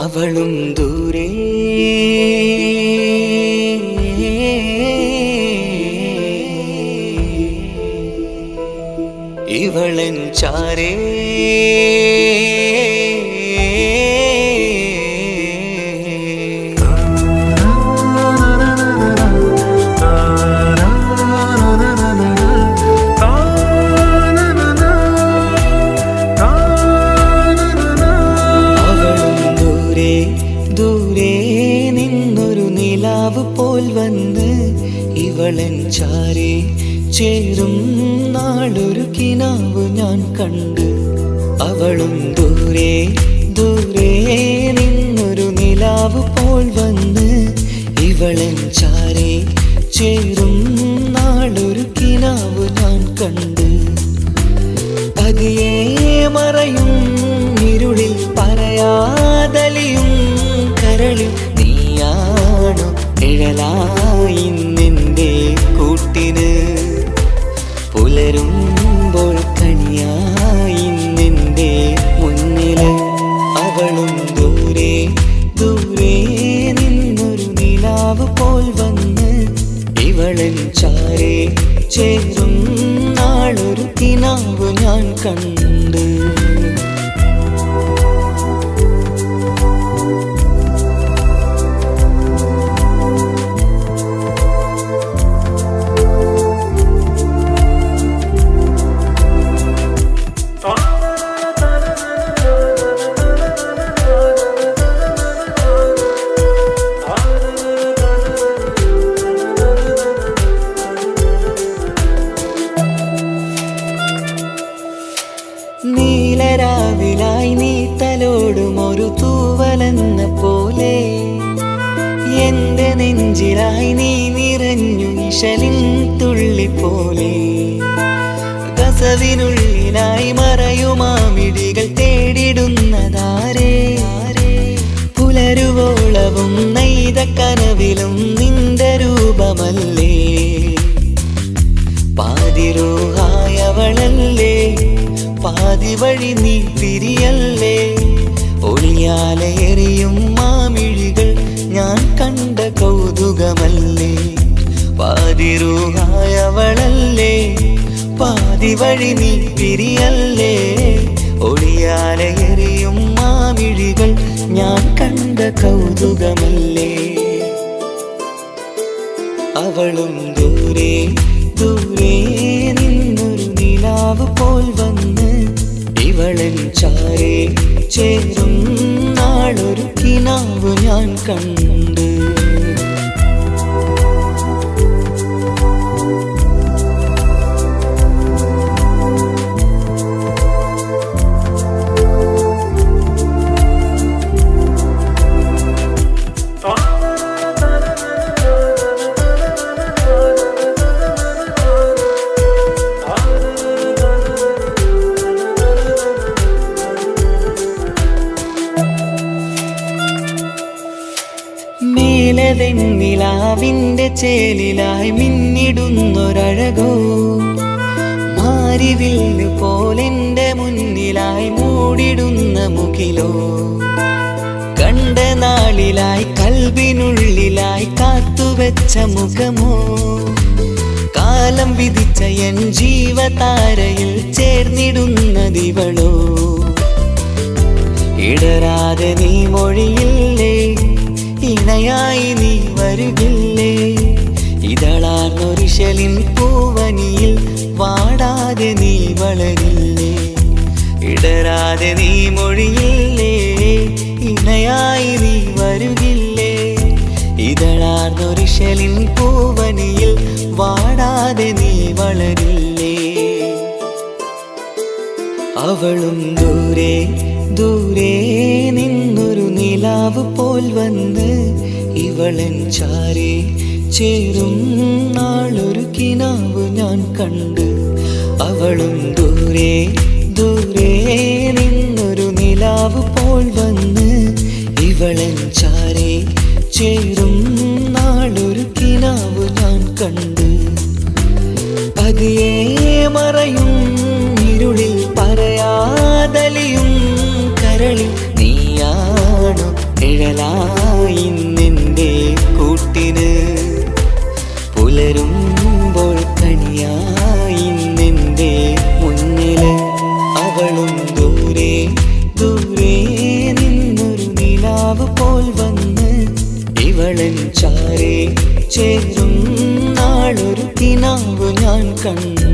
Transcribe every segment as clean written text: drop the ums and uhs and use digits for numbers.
അവളും ദൂരെ ഇവളൻ ചാരേ പോൽ വന്ന് ഇവളൻ ചാരേ ചേരും നാളൊരു കിനാവ് ഞാൻ കണ്ട്. അവളും ദൂരെ ദൂരെ നിന്നൊരു നിലാവ് പോൽ വന്ന് ഇവളൻ ചാരേ ചേരും നാളൊരു കിനാവ് ഞാൻ കണ്ട്. പതിയെ മറയും ഇരുളിൽ പറയാതലിയും കരളിൽ നീയാണോ നിഴലായി നിന്റെ കൂട്ടിന്. പുലരുമ്പോൾ കണിയായി നിന്റെ മുന്നില്. അവളും ദൂരെ ദൂരെ നിന്നൊരു നിലാവ് പോൽ വന്ന് ഇവളൻ ചാരേ ചേരും നാളൊരു കിനാവ് ഞാൻ കണ്ട്. നീലരാവിലായി നീ തലോടും ഒരു തൂവലെന്ന പോലെ എന്റെ നെഞ്ചിലായി നീ നിറഞ്ഞു ഇശലിൻ തുള്ളി പോലെ. കസവിനുള്ളിലായി മറയുമാമിടികൾ തേടിടുന്നതാരേ. പുലരുവോളവും നെയ്ത കനവിലും നിന്റെ രൂപമല്ലേ. പാതിരൂഹായവളല്ലേ പാതി വഴി നീ തിരിയല്ലേ. ഒളിയാലെ എറിയും മാമിഴികൾ ഞാൻ കണ്ട കൗതുകമല്ലേ. പാതിരൂഹായവളല്ലേ പാതി വഴി നീ തിരിയല്ലേ. ഒളിയാലെ എറിയും മാമിഴികൾ ഞാൻ കണ്ട കൗതുകമല്ലേ. അവളും ദൂരെ ദൂരെ നിന്നൊരു നിലാവ് പോൽ വന്ന് ഇവളൻ ചാരേ ചേരും നാളൊരു കിനാവ് ഞാൻ കണ്ട്. നിലാവിന്റെ ചേലിലായി മിന്നിടുന്നൊരഴകോ മാരിവില്ല് പോലെന്റെ മുന്നിലായി മൂടിടുന്ന മുകിലോ. കണ്ട നാളിലായി കൽബിനുള്ളിലായി കാത്തുവെച്ച മുഖമോ. കാലം വിധിച്ച എൻ ജീവതാരയിൽ ചേർന്നിടുന്നതിവളോ. ഇടരാതെ നീ മൊഴിയില്ലേ ഇണയായി നീ വരുകില്ലേ. ഇതളാർന്നൊരിശലിൻ പൂവനിയിൽ വാടാതെ നീ വളരില്ലേ. ഇടരാതെ നീ മൊഴിയില്ലേ ഇണയായി നീ വരുകില്ലേ. ഇതളാർന്നൊരിശലിൻ പൂവനിയിൽ വാടാതെ നീ വളരില്ലേ. അവളും ദൂരെ ദൂരെ നിന്നൊരു നിലാവ് പോൽ വന്ന് ഇവളൻ ചാരേ ചേരും നാളൊരു കിനാവ് ഞാൻ കണ്ട്. അവളും ദൂരെ ദൂരെ നിന്നൊരു നിലാവ് പോൽ വന്ന് ഇവളൻ ചാരേ ചേരും നാളൊരു കിനാവ് ഞാൻ കണ്ട്. പതിയെ മറയും ഇരുളിൽ പറയാതലിയും കരളിൽ നീയാണോ കണ്ട്.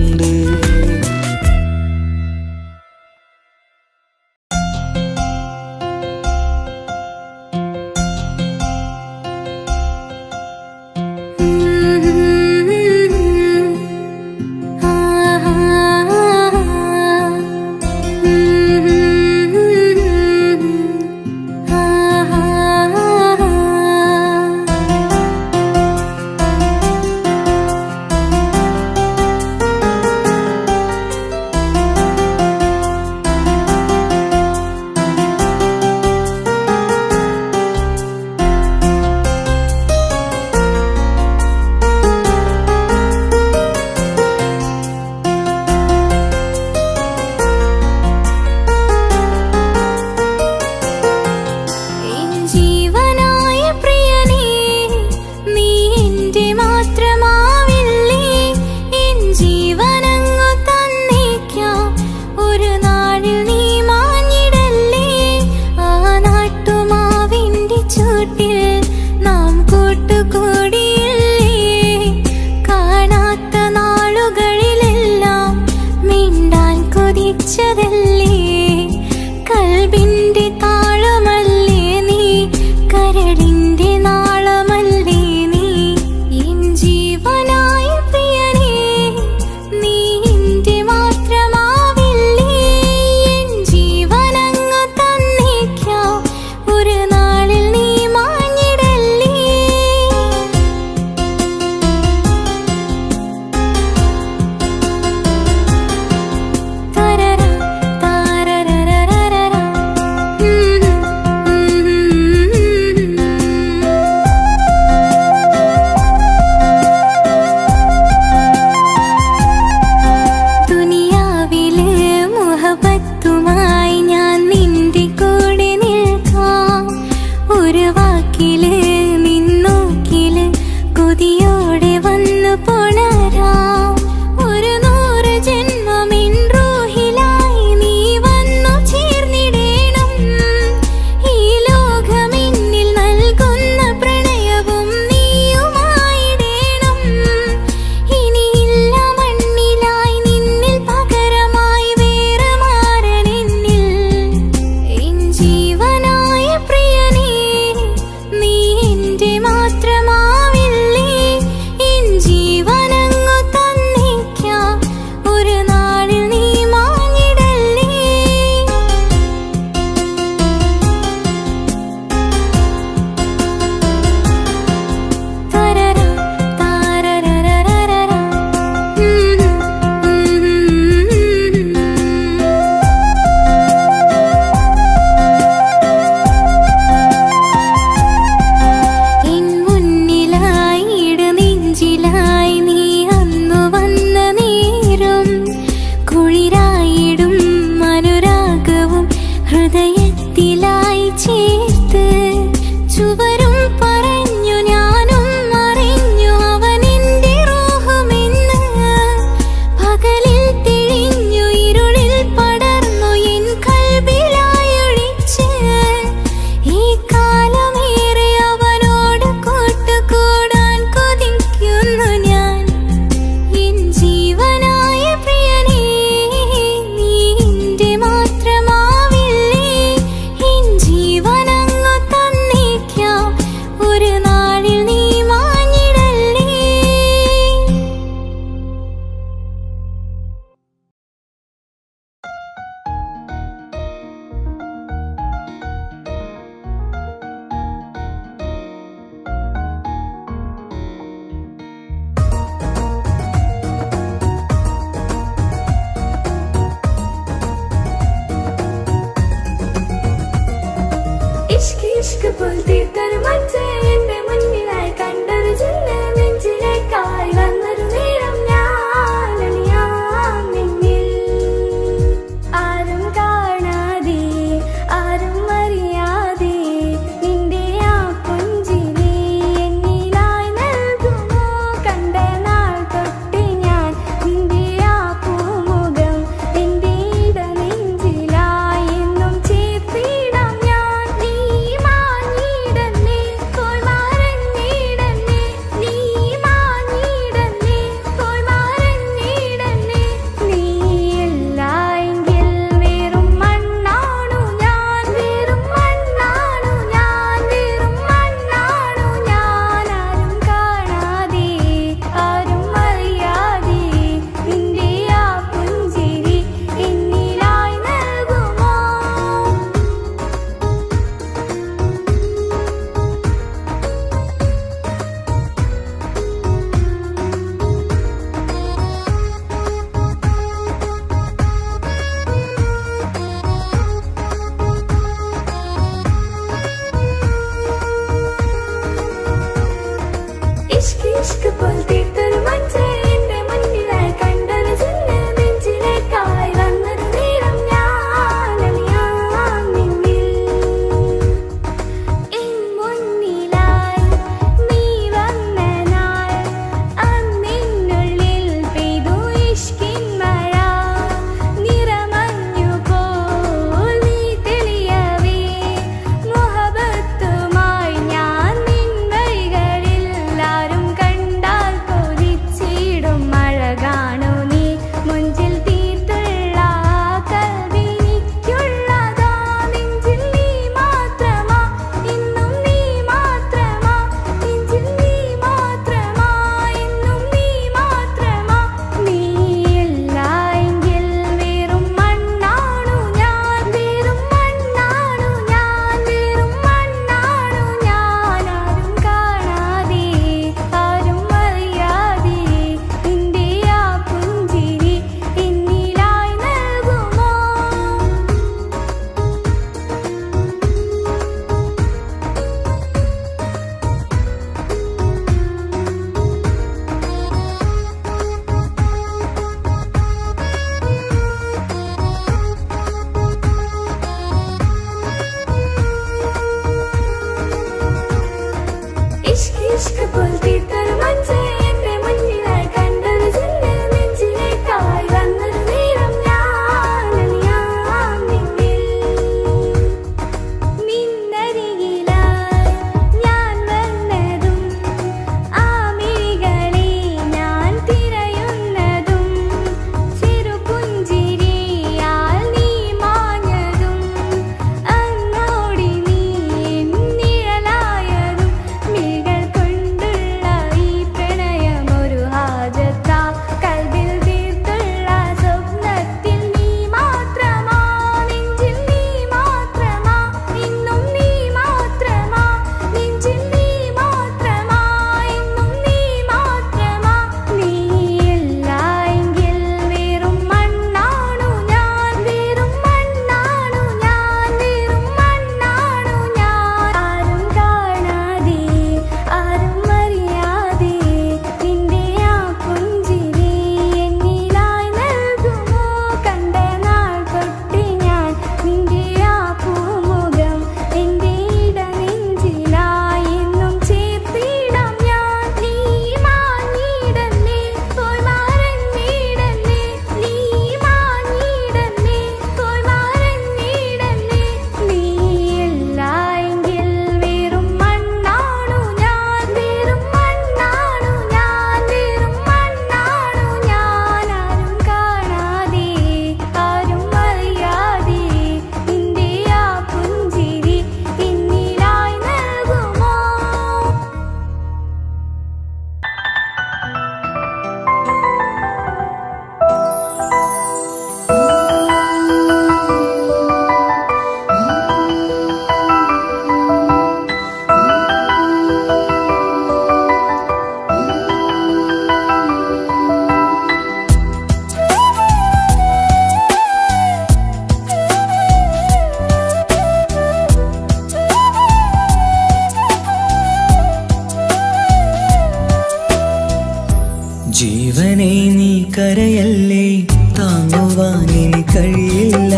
കഴിയില്ല.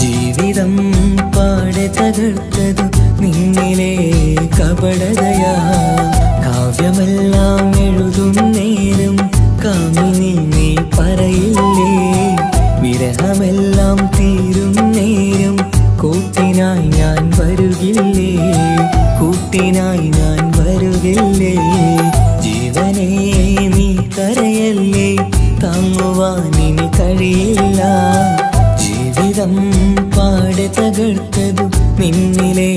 ജീവിതം പാടെ തകർത്തതു നിന്നിലെ കപടതയാ. കാവ്യമെല്ലാം എഴുതും നേരം കാമിനി നീ പറയില്ലേ. വിരഹമെല്ലാം തീരും നേരം കൂട്ടിനായി ഞാൻ വരുകില്ലേ, കൂട്ടിനായി ഞാൻ വരുകില്ലേ. ജീവനേ നീ കരയല്ലേ, താങ്ങുവാനിനി കഴിയില്ല. ജീവിതം പാടെ തകർത്തതു നിന്നിലെ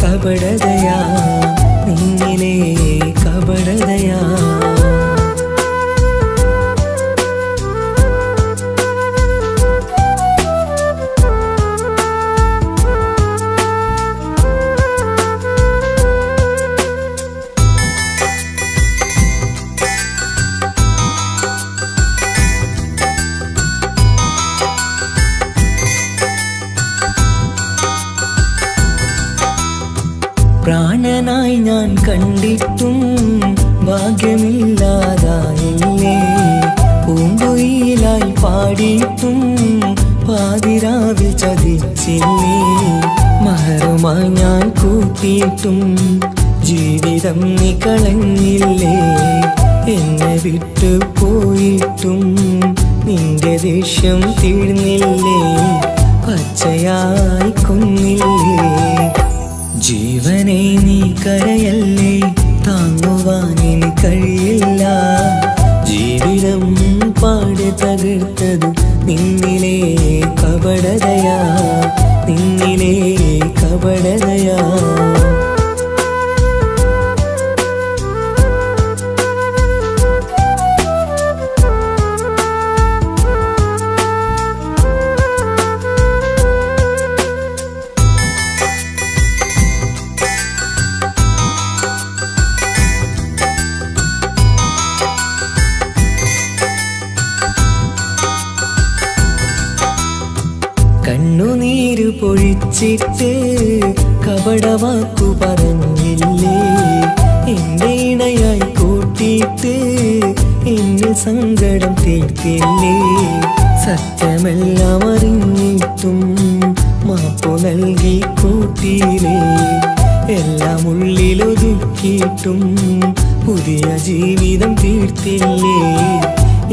കപടതയാ, നിന്നിലെ കപടതയാ. പ്രാണനായി ഞാൻ കണ്ടിട്ടും ഭാഗ്യമില്ലാതായില്ലേ. പൂങ്കുയിലായി പാടിയിട്ടും പാതിരാവിൽ ചതിച്ചില്ലേ. മഹറുമായി ഞാൻ കൂട്ടിയിട്ടും ജീവിതം നീ കളഞ്ഞില്ലേ. എന്നെ വിട്ടു പോയിട്ടും നിന്റെ ദേഷ്യം തീർന്നില്ലേ, പച്ചയായി കൊന്നില്ലേ. ജീവനെ നീ കരയല്ലേ, താങ്ങുവാനിനി കഴിയില്ല. ജീവിതം പാടെ തകർത്തതു നിന്നിലെ കപടതയാ, നിന്നിലെ കപടതയാ. കണ്ണുനീര് പൊഴിച്ചിട്ട് കപടവാക്കു പറഞ്ഞില്ലേ. എന്റെ ഇണയായി കൂട്ടിയിട്ട് എന്നിൽ സങ്കടം തീർത്തില്ലേ. സത്യമെല്ലാം അറിഞ്ഞിട്ടും മാപ്പു നൽകി കൂട്ടിയില്ലേ. എല്ലാം ഉള്ളിലൊതുക്കിയിട്ടും പുതിയ ജീവിതം തീർത്തില്ലേ.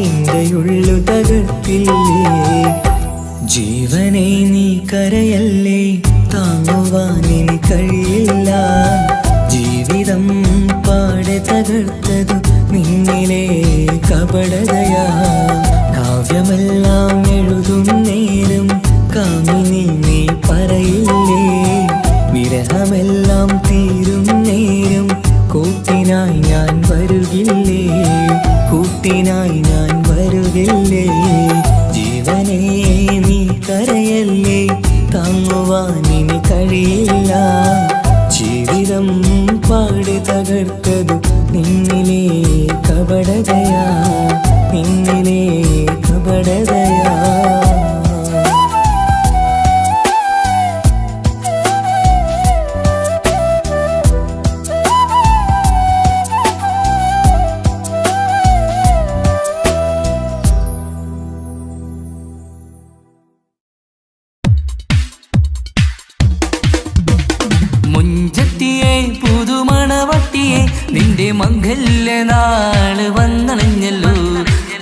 എന്റെ ഉള്ളു തകർത്തില്ലേ. ജീവനെ നീ കരയല്ലേ, താങ്ങുവാനിനി കഴിയില്ല. ജീവിതം പാടെ തകർത്തതു നിന്നിലെ കപടതയാ. കാവ്യമെല്ലാം എഴുതും നേരം കാമിനി നീ പറയില്ലേ. വിരഹമെല്ലാം തീരും നേരം കൂട്ടിനായി ഞാൻ വരുകില്ലേ, കൂട്ടിനായി ഞാൻ വരുകില്ലേ. ജീവനേ നീ കരയല്ലേ, താങ്ങുവാനിനി കഴിയില്ല. ജീവിതം പാടെ തകർത്തതു നിന്നിലെ കപടതയാ, നിന്നിലെ കപടതയാ. നിന്റെ മംഗല്യ നാള് വന്നണഞ്ഞല്ലോ.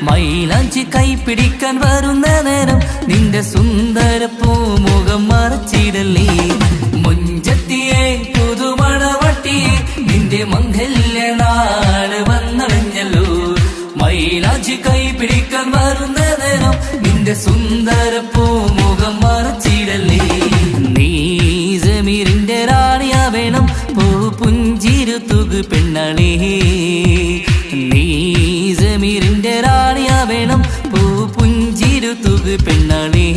മൈലാഞ്ചി കൈപിടിക്കാൻ വരുന്ന നേരം നിന്റെ സുന്ദര പൂമുഖം മറച്ചിടല്ലേ. മുഞ്ചത്തിയെ പുതുമണവട്ടിയെ നിന്റെ മംഗല്യ നാള് വന്നണഞ്ഞല്ലോ. മൈലാഞ്ചി കൈപിടിക്കാൻ വരുന്ന നേരം നിന്റെ സുന്ദര പൂമുഖം മറച്ചിടല്ലേ. നീ ജമീറിന്റെ റാണിയാ വേണം, പുഞ്ചിരു തുകു പെണ്ണളേ. നീ ജമീറിന്റെ റാണിയാ വേണം, പുഞ്ചിരു തുകു പെണ്ണളേ.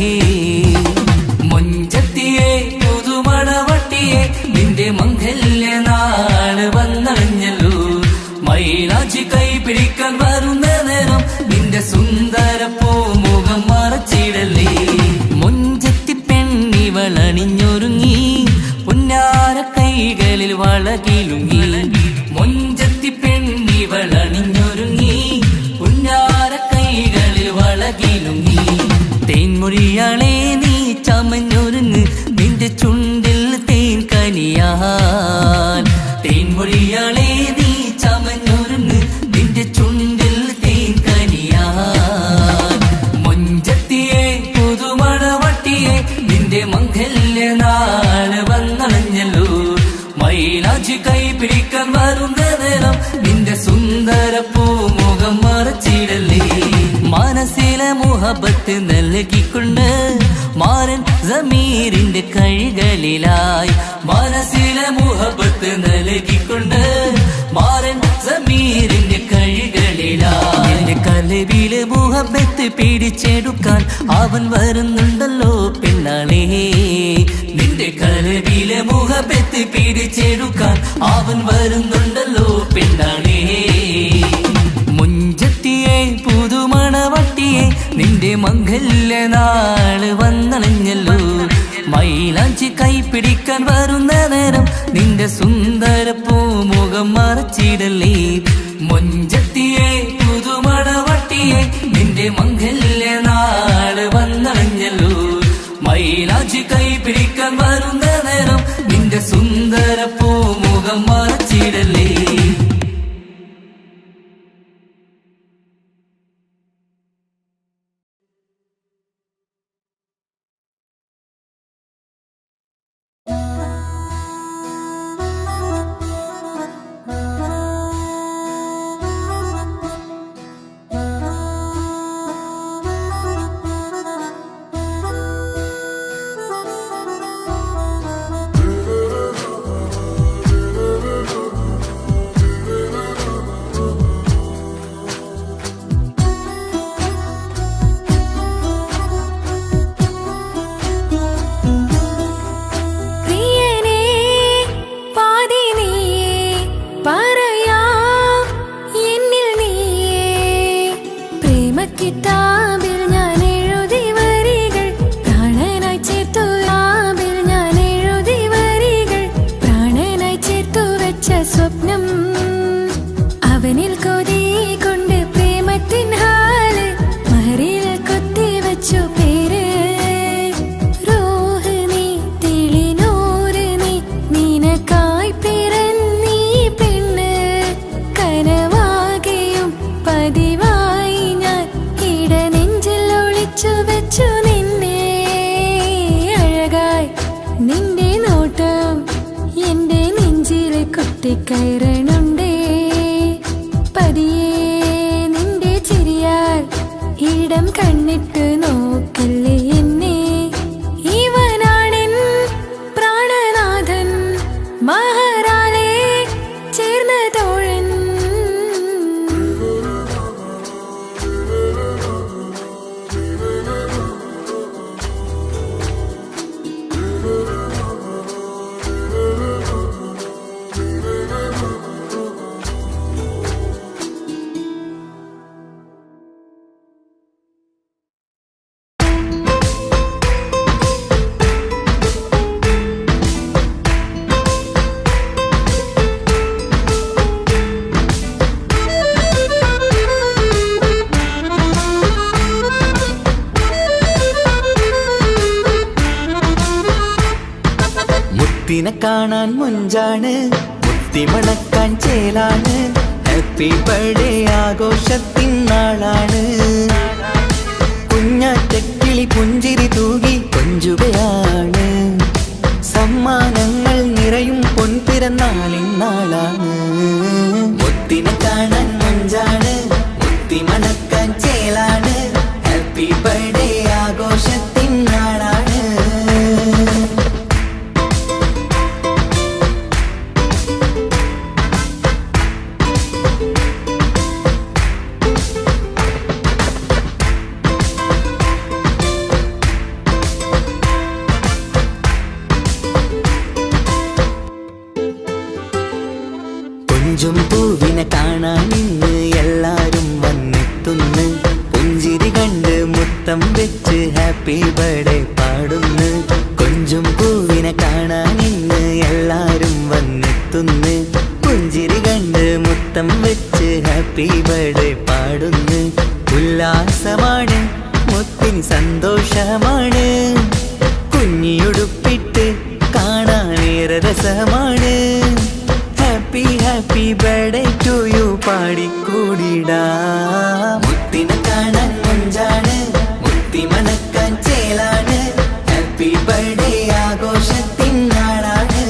മുഞ്ചത്തിയെ പുതുമണവട്ടിയെ നിന്റെ മംഗല്യ നാള് വന്നണഞ്ഞല്ലോ. മൈലാഞ്ചി കൈപിടിക്കാൻ വരുന്ന നേരം നിന്റെ സുന്ദര പൂമുഖം മറച്ചിടല്ലേ. മുഞ്ചത്തി പെണ്ണിവളണിഞ്ഞൊരുങ്ങി പുന്നാര കൈകളിൽ വളകിലുങ്ങി. മുഞ്ചത്തി പെണ്ണിവളണിഞ്ഞൊരുങ്ങി പുന്നാര കൈകളിൽ വളകിലുങ്ങി. തേൻമൊഴി തേൻമൊഴിയാളെ നീ ചമഞ്ഞൊരുങ്ങ് നിന്റെ ചുണ്ടിൽ തേൻ കനിയാൻ. തേൻമൊഴിയാളെ നീ ചമഞ്ഞൊരുങ്ങ് നിന്റെ ചുണ്ടിൽ തേൻ കനിയാൻ. മൊഞ്ചത്തിയെ പുതുമണവട്ടിയെ നിന്റെ മംഗല്യനാള് വന്നണഞ്ഞല്ലോ. മൈലാഞ്ചി കൈ പിടിക്കാൻ വരുന്ന നേരം നിന്റെ സുന്ദര പൂമുഖം മറച്ചിടല്ലേ. മനസ്സിലെ മുഹബത്ത് നൽകിക്കൊണ്ട് മാരൻ സമീറിന്റെ കൈകളിലായി. മനസ്സിലെ മുഹബത്ത് നൽകിക്കൊണ്ട് മാരൻ സമീറിന്റെ കൈകളിലായി. എന്റെ കലവിലെ മുഹബത്ത് പിടിച്ചെടുക്കാൻ അവൻ വരുന്നുണ്ടല്ലോ പെണ്ണാളേ. നിന്റെ കലവിലെ മുഹബത്ത് പിടിച്ചെടുക്കാൻ അവൻ വരുന്നുണ്ടല്ലോ പെണ്ണാളേ. മുഞ്ചത്തിയെ പുതുമണവട്ടിയെ നിന്റെ മംഗല്യനാള് വന്നണഞ്ഞല്ലോ. മൈലാഞ്ചി കൈ പിടിക്കാൻ വരുന്ന നേരം നിന്റെ സുന്ദര പൂമുഖം മറച്ചിടല്ലേ. മുഞ്ചത്തിയെ പുതുമണവട്ടിയെ നിന്റെ മംഗല്യനാള് വന്നണഞ്ഞല്ലോ. മൈലാഞ്ചി കൈ പിടിക്കാൻ വരുന്ന നേരം നിന്റെ സുന്ദര പൂമുഖം മറച്ചിടല്ലേ. കയറണുണ്ടേ പതിയെ നിന്റെ ചിരിയാൽ ഇടം കണ്ണിട്ട് നോക്കല്ലേ എന്നെ. ഇവനാണെൻ പ്രാണനാഥൻ മഹാരാളെ ചേർന്ന തോഴൻ. മുത്തിനെ കാണാൻ മുഞ്ചാണ്, മുത്തിമണക്കാൻ ചേലാണ്. Happy birthday ആഘോഷത്തിൻ നാളാണ്. കുഞ്ഞാറ്റക്കിളി പുഞ്ചിരി തൂകി കൊഞ്ചുകയാണ്. സമ്മാനങ്ങൾ നിറയും പൊൻപിറന്നാളിൻ നാളാണ്. മുത്തിനെ കാണാൻ മുഞ്ചാണ്, മുത്തിമണക്കാൻ ചേലാണ്. Happy birthday ആഘോഷത്തിൻ നാളാണ്. കൊഞ്ചും പൂവിനെ കാണാൻ ഇന്ന് എല്ലാരും വന്നെത്തുന്നു. പുഞ്ചിരി കണ്ട് മുത്തം വെച്ച് ഹാപ്പി ബർത്ത്ഡേ പാടുന്നു. കൊഞ്ചും പൂവിനെ കാണാൻ ഇന്ന് എല്ലാരും വന്നെത്തുന്നു. പുഞ്ചിരി കണ്ട് മുത്തം വെച്ച് ഹാപ്പി ബർത്ത്ഡേ പാടുന്നു. ഉല്ലാസമാണ് മുത്തിൻ സന്തോഷമാണ്. കുഞ്ഞിയുടുപ്പിട്ട് കാണാനേറെ രസമാണ്. Happy happy birthday to you പാടിക്കൂടിടാ. മുത്തിനെ കാണാൻ മൊഞ്ചാണ്, മുത്തി മണക്കാൻ ചേലാണ്. Happy birthday ആഘോഷത്തിൻ നാളാണ്.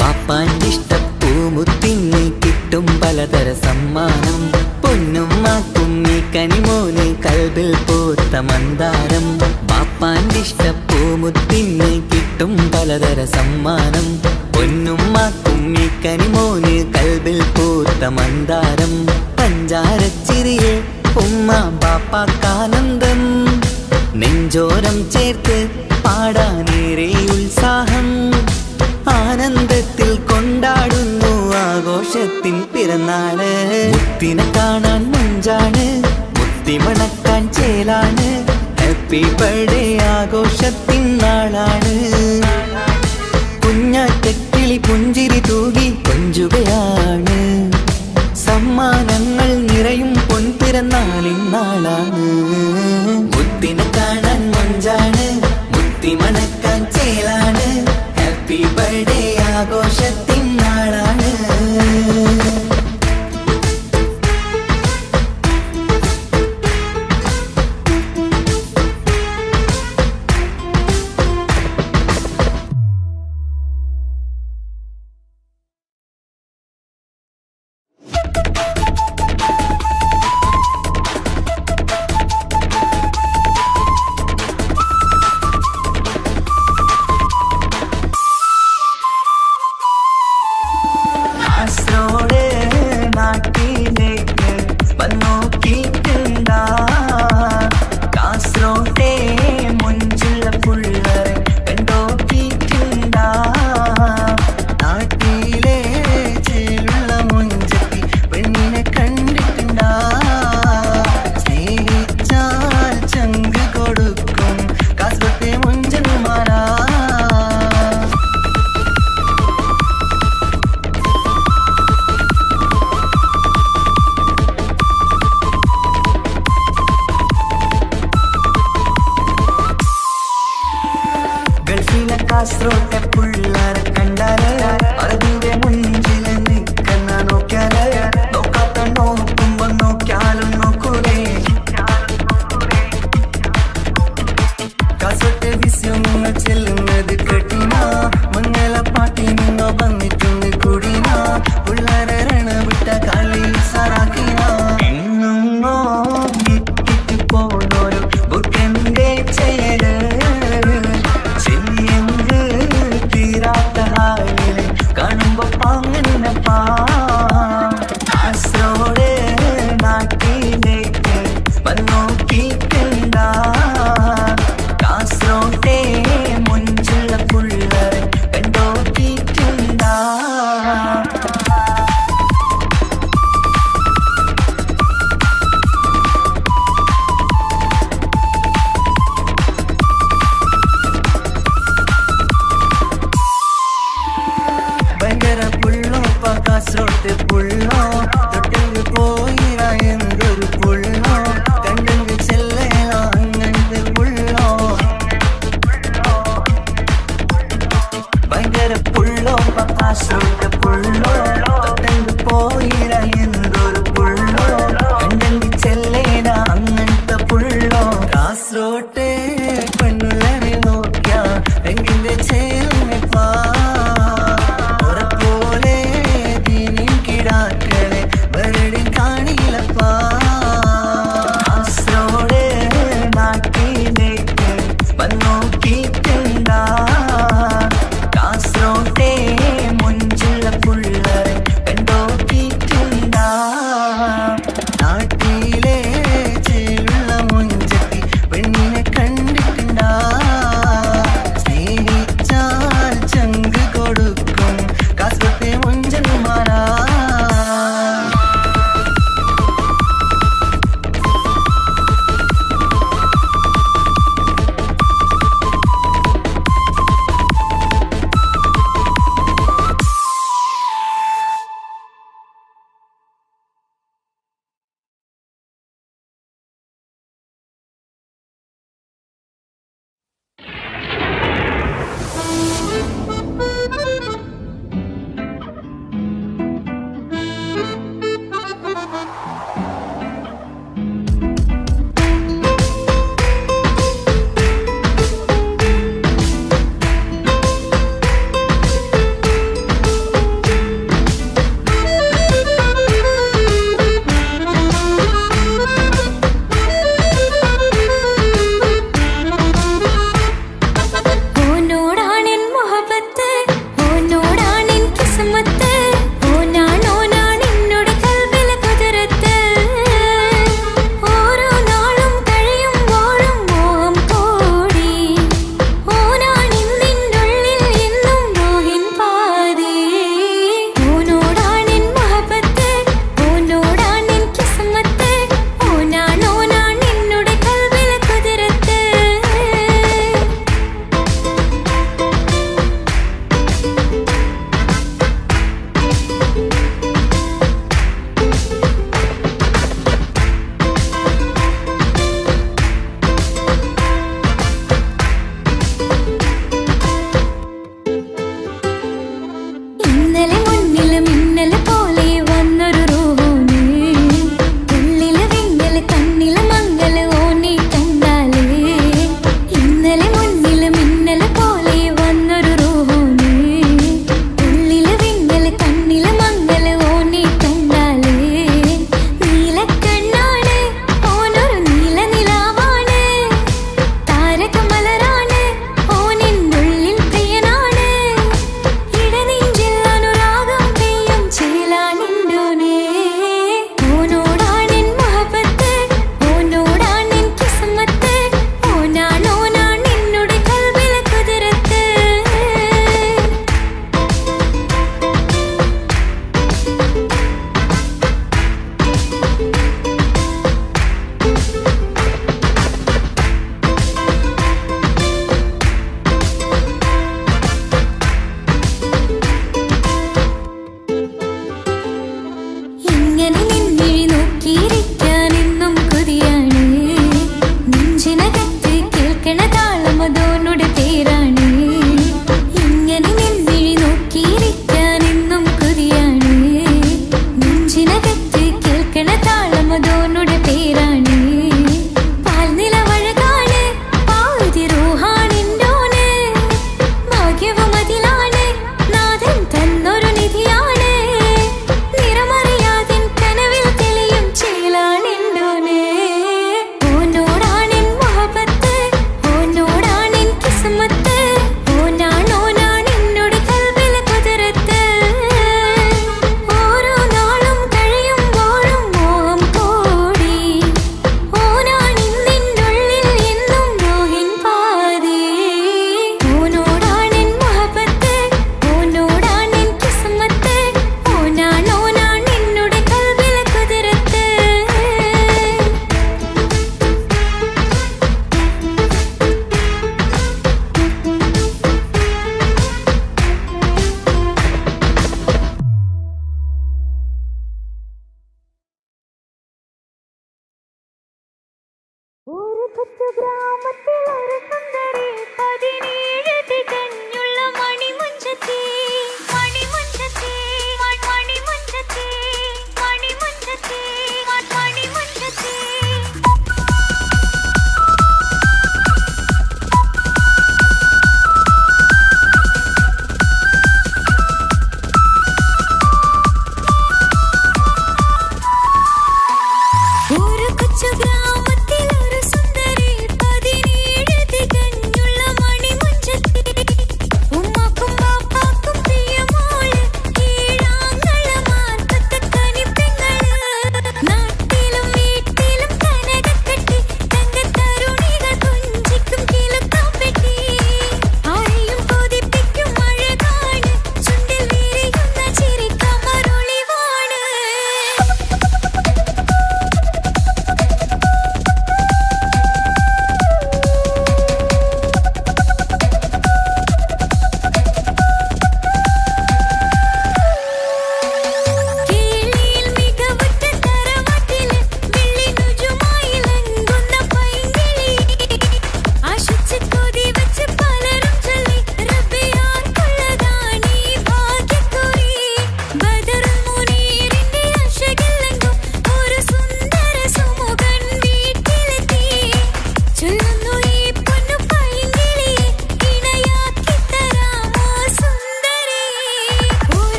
ബാപ്പാന്റെ ഇഷ്ടപ്പൂമുത്തിന് കിട്ടും പലതര സമ്മാനം. പൊന്നും മാക്കും ഈ കനിമോന് കൽബിൽ പൂത്ത മന്ദാരം. ബാപ്പാന്റെ ഇഷ്ടപ്പൂമുത്തിന് കിട്ടും പലതര സമ്മാനം. പൊന്നും മാക്കും ഈ കനിമോന് കൽബിൽ പൂത്ത മന്ദാരം. പഞ്ചാരച്ചിരിയെ ഉമ്മ ബാപ്പാക്കാനന്ദം. നെഞ്ചോരം ചേർത്ത് പാടാനേറെ ഉത്സാഹം. ആനന്ദത്തിൽ കൊണ്ടാടുന്നു ആഘോഷത്തിൻ പിറന്നാള്. മുത്തിനെ കാണാൻ മൊഞ്ചാണ്, മുത്തി മണക്കാൻ ചേലാണ്. Happy birthday ആഘോഷത്തിൻ നാളാണ്. കുഞ്ഞാറ്റക്കിളി പുഞ്ചിരി തൂകി കൊഞ്ചുകയാണ്. സമ്മാനങ്ങൾ നിറയും പൊൻപിറന്നാളിൻ നാളാണ്. മുത്തിനെ കാണാൻ മൊഞ്ചാണ്, മുത്തി മണക്കാൻ ചേലാണ്. Happy birthday ആഘോഷത്തിൻ നാളാണ്.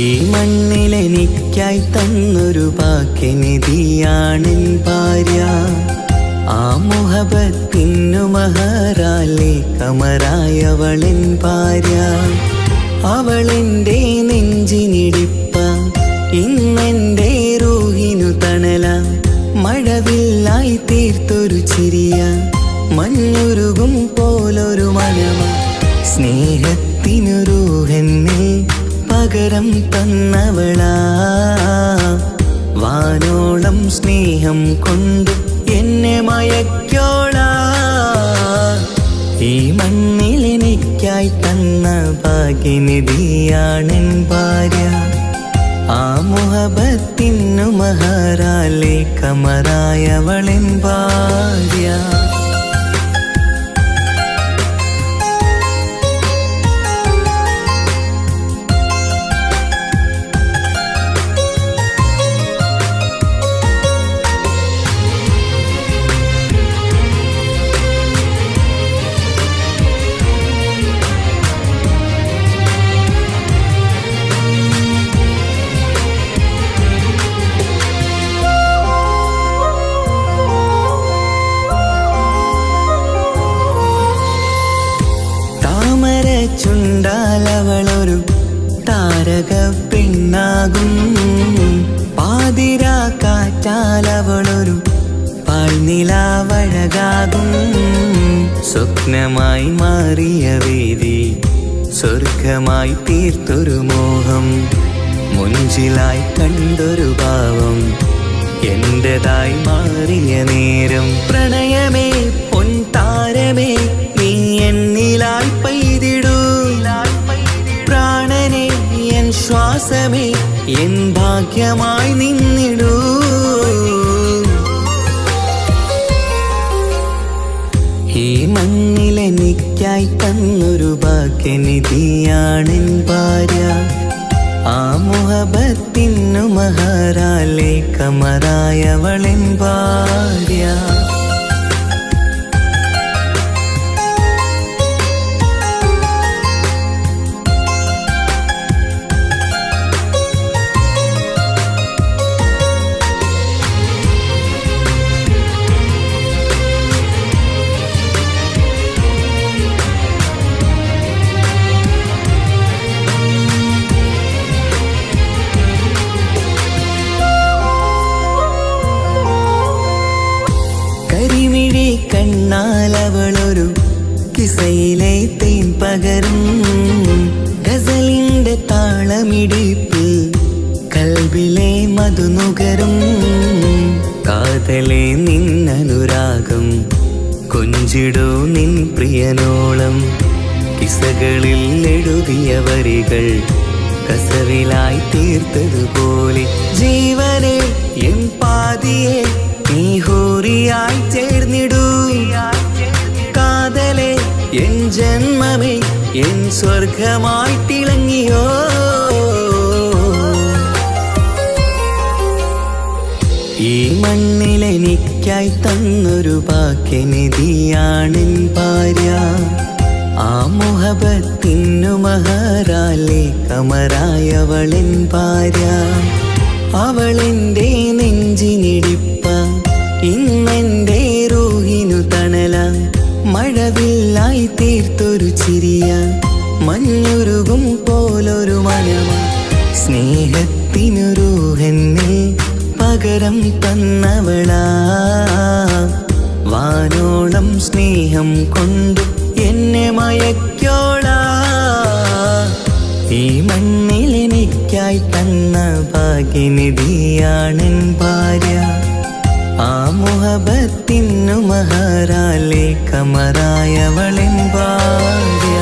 ഈ മണ്ണിലെനിക്കായി തന്നൊരു വാക്കിനിധിയാണെൻ ഭാര്യ. ആ മുഹബത്തിനു മഹറാലെ കമറായവളൻ ഭാര്യ. അവളെന്റെ നെഞ്ചിനിടിപ്പ, ഇന്നെന്റെ റൂഹിനു തണല. മഴവില്ലായി തീർത്തൊരു ചിരിയ, മഞ്ഞുരുകും പോലൊരു മനമ. സ്നേഹത്തിനു റൂഹെന്നെ പകരം തന്നവളാ. വാനോളം സ്നേഹം കൊണ്ട് എന്നെ മയക്കോളാ. ഈ മണ്ണിൽ എനിക്കായി തന്ന ഭാഗ്യനിധിയാണെൻ ഭാര്യ. ആ മുഹബത്തിനു മഹറാലെ കമറായവളെൻ ഭാര്യ. ചുണ്ടാലവളൊരു താരക പെണ്ണാകും. പാതിരാ കാറ്റാലവളൊരു പാൽനിലാവഴകാകും. സ്വപ്നമായി മാറിയ വേദി സ്വർഗമായി തീർത്തൊരു മോഹം. മുഞ്ചിലായി കണ്ടൊരു ഭാവം എന്റേതായി മാറിയ നേരം. പ്രണയമേ പൊൻതാരമേ നീ എന്നിലായി പെയ്തിടൂ. പ്രാണനെ എൻ ശ്വാസമേ എൻ ഭാഗ്യമായി നിന്നിടൂ. ഈ മണ്ണിലെനിക്കായി തന്നൊരു ഭാഗ്യനിധിയാണെൻ ഭാര്യ. ആ മുഹബത്തിനു മഹറാലെ കമറായവളെൻ ഭാര്യ. കണ്ണാലവളൊരു കിസയിലെ തേൻ പകരും. ഗസലിന്റെ താളമിടിപ്പിൽ കൽബിലെ മധുനുകരും. കാതലെ നിന്നനുരാഗം കൊഞ്ചിടൂ നിൻ പ്രിയനോളം. കിസകളിൽ എഴുതിയ വരികൾ കസവിലായി തീർത്തതുപോലെ. ജീവനെ എൻ പാതിയെ നീ ഹൂറിയായി ചേർന്നിടൂ. കാതലെ എൻ ജന്മമേ എൻ സ്വർഗമായി തിളങ്ങിയോ. ഈ മണ്ണിലെനിക്കായി തന്നൊരു ഭാഗ്യനിധിയാണെൻ ഭാര്യ. ആ മുഹബത്തിനു മഹറാലെ കമറായവളെൻ ഭാര്യ. അവളെന്റെ നെഞ്ചിനിടിപ്പ, ഇന്നെന്റെ റൂഹിനു തണല. മഴവില്ലായി തീർത്തൊരു ചിരിയ, മഞ്ഞുരുകും പോലൊരു മനമ. സ്നേഹത്തിനു റൂഹെന്നെ പകരം തന്നവളാ. വാനോളം സ്നേഹം കൊണ്ട് എന്നെ മയക്കോളാ. ഈ മണ്ണിലെനിക്കായി തന്ന ഭാഗ്യനിധിയാണെൻ ഭാര്യ. ആ മുഹബത്തിനു മഹറാലെ കമറായവളെൻ ഭാര്യ.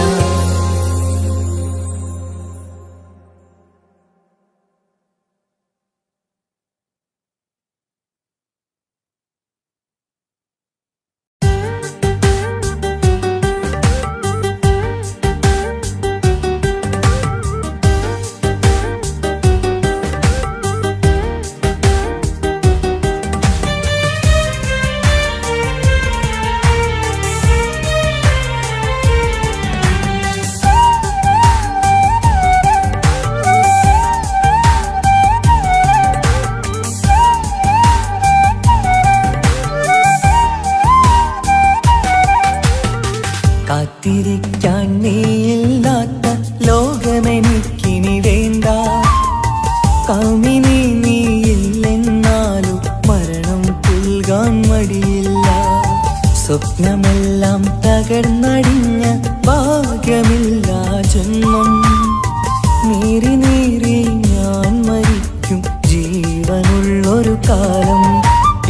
സ്വപ്നമെല്ലാം തകർന്നടിഞ്ഞ ഭാഗ്യമില്ലാ ജന്മം. നീറി നീറി ഞാൻ മരിക്കും ജീവനുള്ളൊരു കാലം.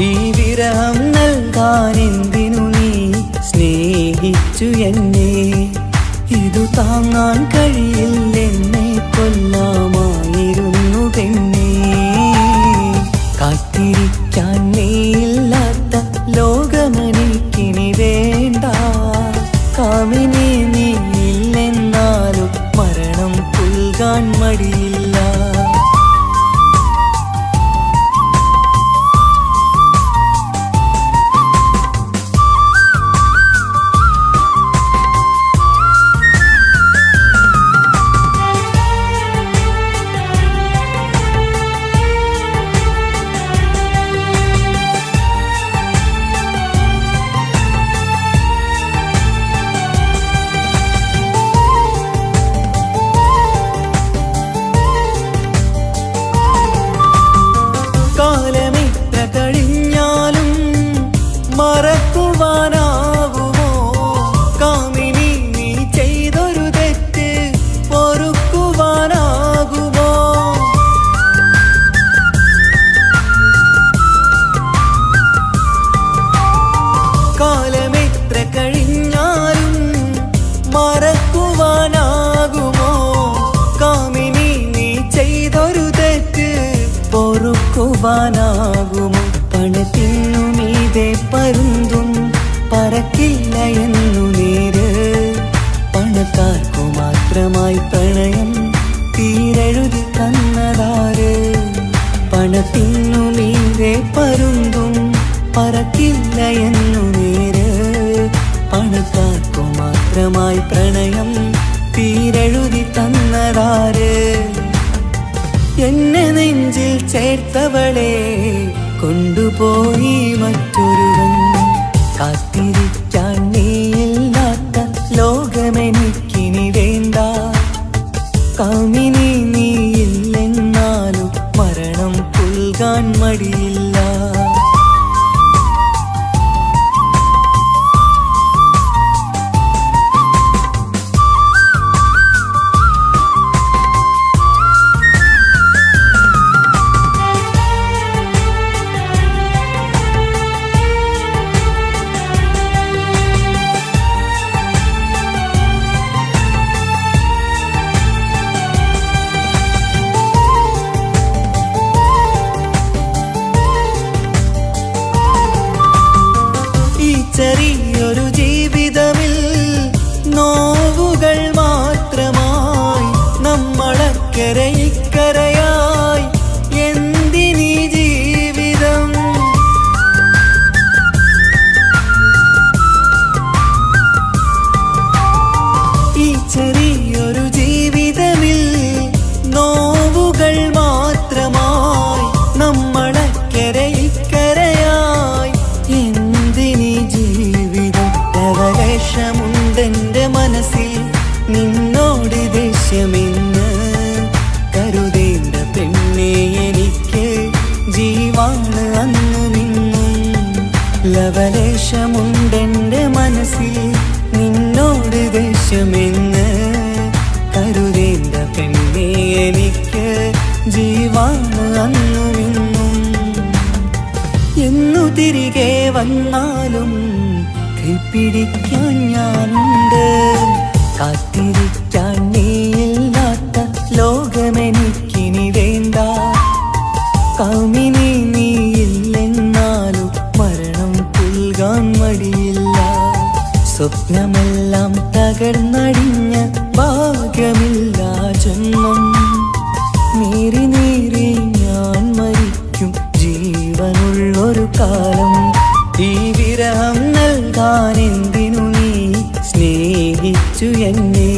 ഈ വിരഹം നൽകാൻ എന്തിനു നീ സ്നേഹിച്ചു എന്നെ? ഇതു താങ്ങാൻ കഴിയില്ലെന്നെ കൊല്ലാമായിരുന്നു പെണ്ണേ. കാത്തിരിക്കാൻ നീയില്ലാത്ത ലോകമെനിക്കിനി വേണ്ട. കാമിനി നീയില്ലെന്നാലും മരണം പുൽകാൻ മടിയില്ല. ാകുമോ? പണത്തിനു മീതെ പരുന്തും പറക്കില്ല എന്നു നേര്. പണക്കാർക്കു മാത്രമായി പ്രണയം തീരെഴുതി തന്നതാര്? പണത്തിനു മീതെ പരുന്തും പറക്കില്ല എന്നു നേര്. പണക്കാർക്കു മാത്രമായി പ്രണയം തീരെഴുതി തന്നതാര്? എന്നെ നെഞ്ചിൽ ചേർത്തവളെ കൊണ്ടുപോയി മറ്റൊരുവൻ. കാത്തിരിക്കാൻ നീയില്ലാത്ത ലോകമെനിക്കിനി വേണ്ട. കാമിനി നീയില്ലെന്നാലും മരണം പുൽകാൻ മടിയില്ല. ചെറിയൊരു ജീവിതമിൽ നോവുകൾ മാത്രമായി നമ്മളക്കരെ ഇക്കരയായി എന്തിനീ ജീവിതം? ഈ ചെറിയൊരു ജീവിതമിൽ നോവുകൾ മാത്രമായി നമ്മളക്കരെ ഇക്കരയായി എന്തിനീ ജീവിതം? ലവലേശമുണ്ടെന്റെ മനസ്സിൽ നിന്നോട് ദേഷ്യമെന്ന് കരുതേണ്ട പെണ്ണെ എനിക്ക് ജീവാണ് അന്നുമിന്നും. ലവലേശമുണ്ടെന്റെ മനസ്സിൽ നിന്നോട് ദേഷ്യമെന്ന് കരുതേണ്ട പെണ്ണെ എനിക്ക് ജീവാണ് അന്നുമിന്നും. എന്നു തിരികെ വന്നാലും കൈപ്പിടിക്കാൻ ഞാനുണ്ട്. കാത്തിരിക്കാൻ നീയില്ലാത്ത ലോകമെനിക്കിനി വേണ്ട. കാമിനി നീയില്ലെന്നാലും മരണം പുൽകാൻ മടിയില്ല. സ്വപ്നമെല്ലാം തകർന്നടിഞ്ഞ ഭാഗ്യമില്ലാ ജന്മം. നീറി നീറി ഞാൻ മരിക്കും ജീവനുള്ളൊരു കാലം. ഈ വിരഹം നൽകാൻ എന്തിനു നീ സ്നേഹിച്ചു എന്നെ?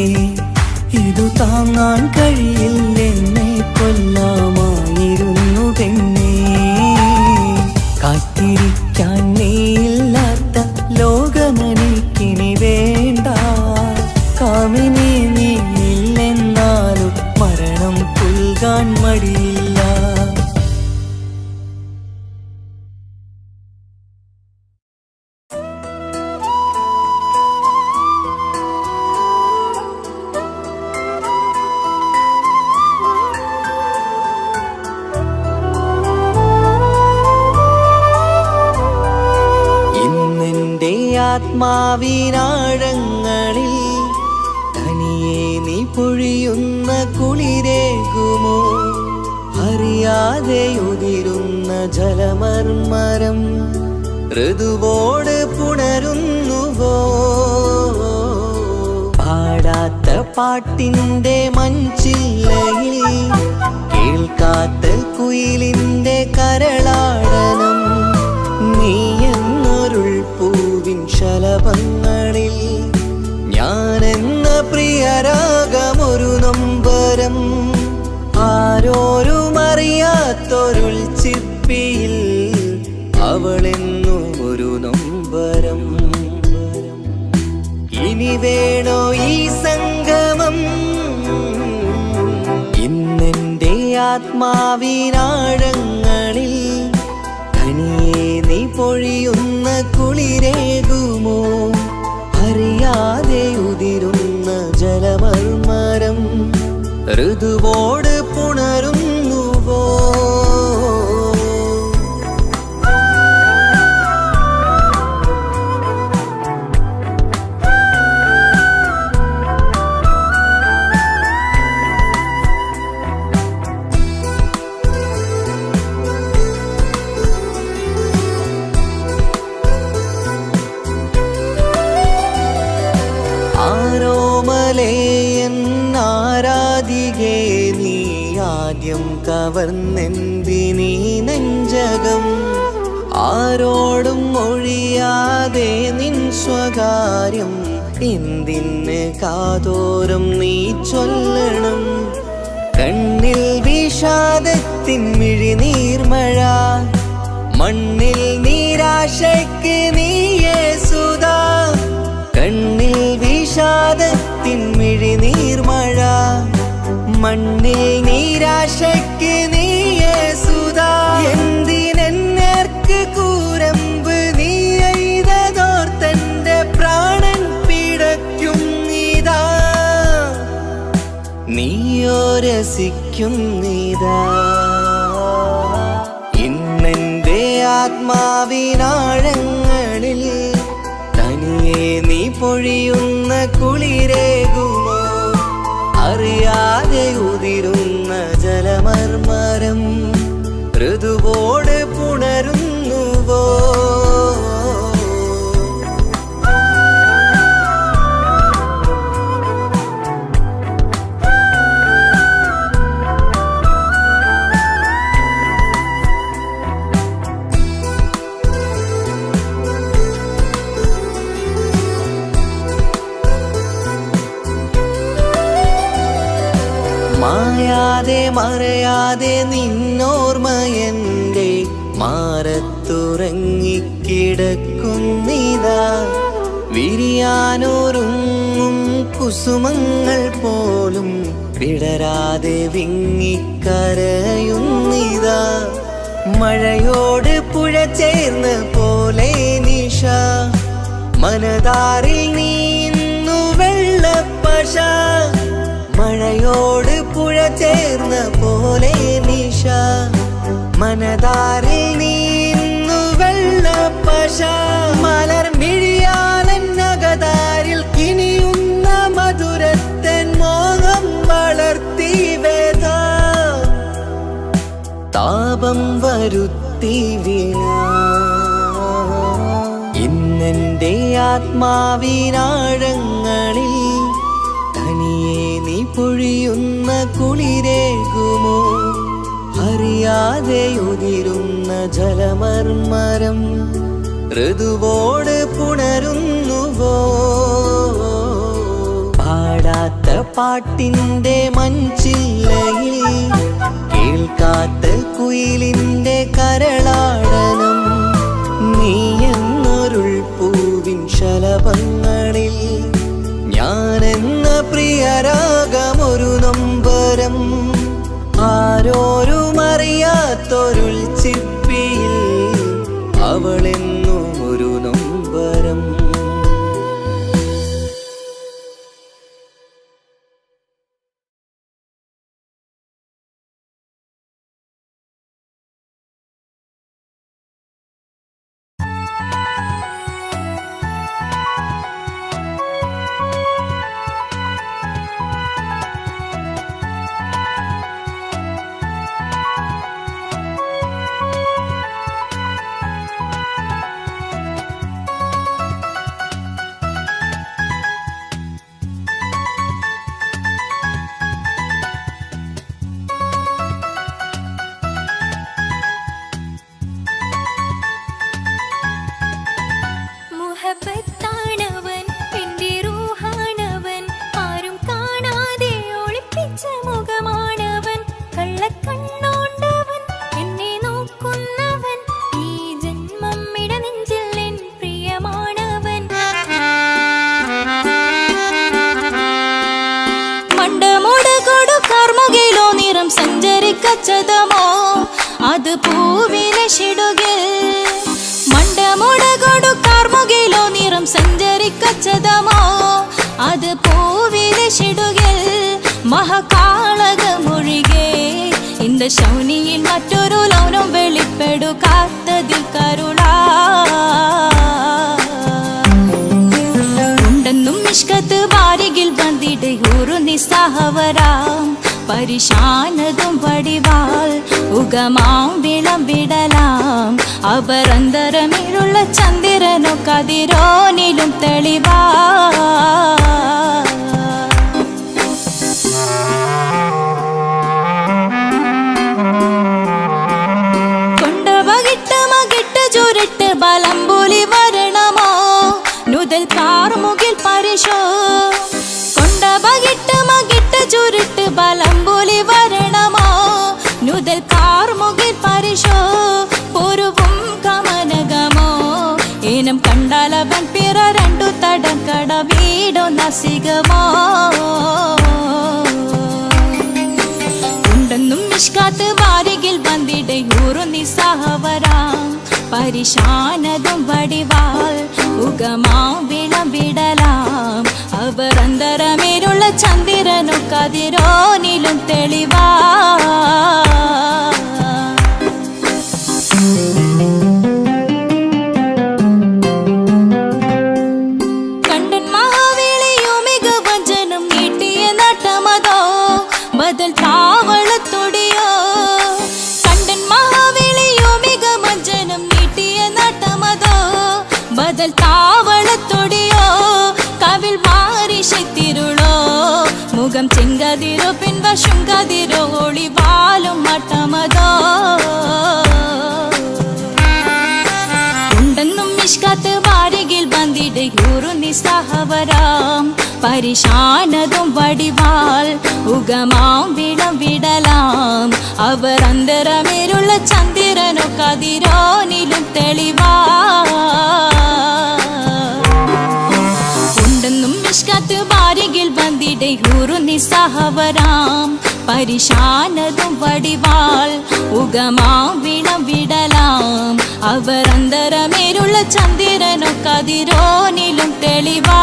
ഇതു താങ്ങാൻ കഴിയില്ലെന്നെ കൊല്ലാമായിരുന്നു പെണ്ണേ. കാത്തിരിക്കാൻ നീയില്ലാത്ത ലോകമെനിക്കിനി വേണ്ട. കാമിനി നീയില്ലെന്നാലും മരണം പുൽകാൻ മടിയില്ല. ആത്മാവിനാഴങ്ങളിൽ തനിയെ നീ പൊഴിയുന്ന കുളിരേകുമോ? അറിയാതെ ഉതിരുന്ന ജലമർമരം ഋതുവോട് പുണരുന്നുവോ? പാടാത്ത പാട്ടിന്റെ മഞ്ചില്ലയിൽ കേൾക്കാത്ത കുയിലിന്റെ കരളാടനം നീ എന്നൊരുൾ പൂവിൻ ശലഭങ്ങളിൽ ഞാനെന്ന പ്രിയരാഗമൊരു നൊമ്പരം ആരോരും അറിയാത്തൊരുൾ ചിപ്പിയിൽ അവളെന്നും ഒരു നൊമ്പരം. ഇനി വേണോ ഈ സംഗമം? ഇന്നെന്റെ ആത്മാവിനാഴങ്ങളിൽ തനിയെ നീ പൊഴിയുന്ന കുളിരേകുമോ? അറിയാതെ ഉതിരുന്ന ജലമർമരം ഋതുവോട് പുണരുന്നുവോ? ആരാധികേ നീ ആദ്യം കവർന്നെന്തിനീ നെഞ്ചകം? ആരോടും ഒഴിയാതെ നിൻ സ്വകാര്യം എന്തിന് കാതോരം നീ ചൊല്ലണം? കണ്ണിൽ വിഷാദത്തിൻ മിഴിനീർമഴ, മണ്ണിൽ നിരാശയ്ക്ക് നീയേ സുധാ. കണ്ണിൽ വിഷാദത്തിൻ മിഴിനീർമഴ, മണ്ണിൽ നിരാശയ്ക്ക് നീയേ സുധാ. എന്തിനെന്നേർക്ക് കൂരമ്പ് നീ എയ്തതോർത്തന്റെ പ്രാണൻ പിടയ്ക്കും നീതാ. നീയോ രസിക്കും നീതാ. ഇന്നെന്റെ ആത്മാവിനാഴങ്ങളിൽ തനിയെ നീ പൊഴിയുന്ന കുളിരേകുമോ? അറിയാതെ ഉതിരുന്ന ജലമർമരം ഋതുവോട് പുണരുന്നുവോ? മായാതെ മറയാതെ നിന്നോർമ്മയെന്റെ മാറത്തുറങ്ങിക്കിടക്കുന്നിതാ. വിരിയാനൊരുങ്ങും കുസുമങ്ങൾ പോലും വിടരാതെ വിങ്ങിക്കരയുന്നിതാ. മഴയോട് പുഴ ചേർന്ന പോലെ നിശ, മനതാറിൽ നീന്നു വെള്ളപ്പശ. മഴയോട് പുഴ ചേർന്ന പോലെ നിശ, മനതാറിൽ നീന്നു വെള്ളപ്പശ. മലർ മിഴിയാലന്നകതാരിൽ കിനിയുന്ന മധുരത്തൻ മോഹം വളർത്തി വേദ. താപം വരുത്തി വീണ ഇന്നെന്റെ ആത്മാവിനാഴങ്ങളിൽ തനിയെ നീ പൊഴിയുന്ന കുളിരേകുമോ? അറിയാതെ ഉതിരുന്ന ജലമർമരം ഋതുവോട് പുണരുന്നുവോ? പാടാത്ത പാട്ടിന്റെ മഞ്ചില്ലയിൽ കേൾക്കാത്ത കുയിലിന്റെ കരളാടനം നീ എന്നൊരുൾ പൂവിൻ ശലഭങ്ങളിൽ ഞാനെന്ന പ്രിയരാഗമൊരു നൊമ്പരം ആരോരും അറിയാത്തൊരുൾ ചിപ്പിയിൽ അവളെന്നും ഒരു നൊമ്പരം. മഹബത്താണവൻ എന്റെ റൂഹാണവൻ ആരും കാണാതെ ഒളിപ്പിച്ച മുഖമാണവൻ കള്ളക്കണ്ണോണ്ടവൻ എന്നെ നോക്കുന്നവൻ ഈ ജന്മം ഇടനെഞ്ചിൽ എൻ പ്രിയമാണവൻ മണ്ടമുടകൊടു കാർമുകിലോ നിറം സഞ്ചരിക്കച്ചതമോ അത് പൂവിലെ ഷിടുകിൽ മണ്ടമുടകൊടു കാർമുകിലോ നിറം സഞ്ചരിക്കച്ചതമോ അത് പൂവിലെ ഷിടുകിൽ മഹകാളകമൊഴികെ இந்த ശൗനിയിൽ മറ്റൊരു ലൗനം വെളിപ്പെടുക്കാത്തതിൽ കരുളാ ഉണ്ടെന്നും ഇഷ്കത്ത് വാരികിൽ വന്നിടയൂറു നിസ്സഹവരാം പരിശാനതും വടിവാൾ ഉഗമാം വിളംവിടലാം അവർ അന്തരമിഴുള്ള ചന്ദ്രനോ കതിരോനിലും തെളിവാ ചുരുട്ട് ബലംബുലി വരണമോ നുതൽ കാർമുകിൽ പരിശോ കൊണ്ട ബകിട്ട് മകിട്ട് ചുരുട്ട് ബലംബുലി വരണമോ നുതൽ കാർമുകിൽ പരിശോ പൊരുവും കമനകമോ ഏനം കണ്ടാലവൻ പിറ രണ്ടു തടം കട വീടോ നസികമോ ഉണ്ടെന്നും നിഷ്കാത്ത് വാരികിൽ വന്നിടയൂറു നിസ്സഹവരാം പരിശാനതും വടിവാൾ ഉഗമാം വിളംവിടലാം അവർ അന്തരമേരുള്ള ചന്ദ്രനു കതിരോനിലും തെളിവാ കണ്ടൻ മഹാവേളിയോ മികവഞ്ചനും നീട്ടിയ നട്ടമതോ ബദൽ താവളത്തൊടിയോ കണ്ടൻ മഹാവേളിയോ മികവഞ്ചനം നീട്ടിയ നട്ടമതോ ബദൽ താവളത്തൊടിയോ കവിൾ മാറിശത്തിരുളോ മുഖം ചെങ്കതിരോ പിൻവശം കതിരോ ഒളിവാലും മട്ടമതോ ഉണ്ടെന്നും ഇഷ്കത്ത് വാരികിൽ വന്നിടയൂറു നിസ്സഹവരാം പരിശാനതും വടിവാൾ ഉഗമാം വിളംവിടലാം അവർ അന്തരമേരുള്ള ചന്ദ്രനോ കതിരോനിലും തെളിവാ ഉണ്ടെന്നും ഇഷ്കത്ത് വാരികിൽ വന്നിടയൂറു നിസ്സഹവരാം പരിശാനതും വടിവാൾ ഉഗമാം വിളംവിടലാം അവർ അന്തരമേരുള്ള ചന്ദ്രനോ കതിരോനിലും തെളിവാ